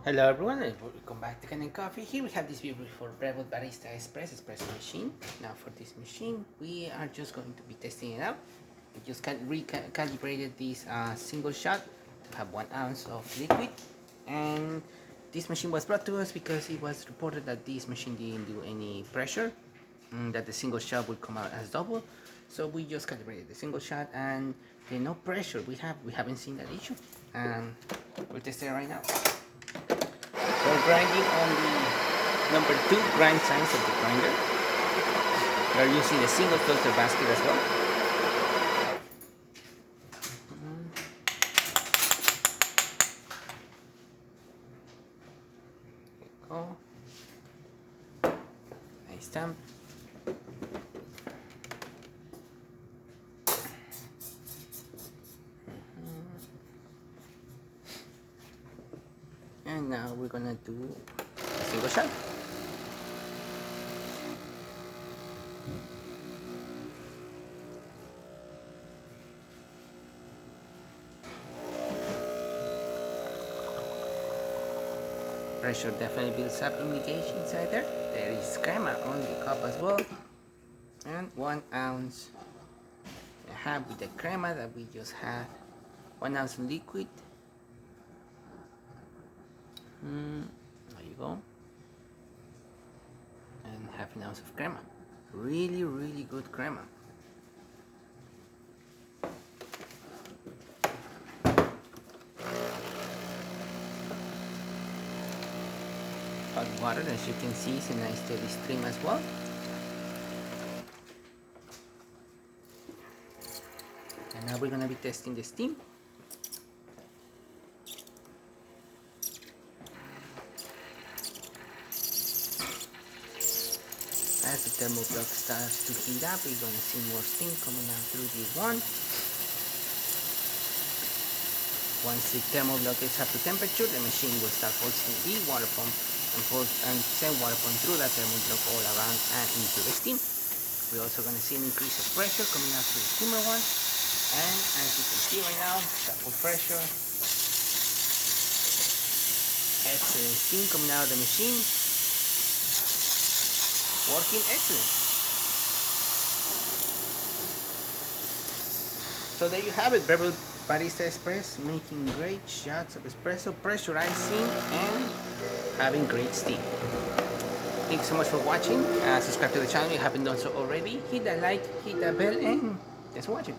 Hello everyone and welcome back to Kanen Coffee. Here we have this beautiful Breville Barista espresso machine. Now for this machine we are just going to be testing it out. We just recalibrated this single shot to have 1 ounce of liquid, and this machine was brought to us because it was reported that this machine didn't do any pressure, that the single shot would come out as double. So we just calibrated the single shot and the no pressure we haven't seen that issue, and we'll test it right now. We're grinding on the number 2 grind size of the grinder. We're using the single filter basket as well. There we go. Nice stamp. And now we're gonna do a single shot. Pressure definitely builds up in the gauge inside there. There is crema on the cup as well. And 1 ounce. I have with the crema that we just had. 1 ounce of liquid. There you go. And half an ounce of crema. Really good crema. Hot water, as you can see, is a nice steady stream as well. And now we're going to be testing the steam. As the thermal block starts to heat up, we're going to see more steam coming out through the one. Once the thermal block gets up to temperature, the machine will start pulsing the water pump and send water pump through that thermal block all around and into the steam. We're also going to see an increase of pressure coming out through the steamer one. And as you can see right now, double pressure. Excellent steam coming out of the machine. Working excellent. So there you have it, Breville Barista Express, making great shots of espresso, pressurizing and having great steam. Thank you so much for watching. Subscribe to the channel if you haven't done so already. Hit that like, hit that bell, and thanks for watching.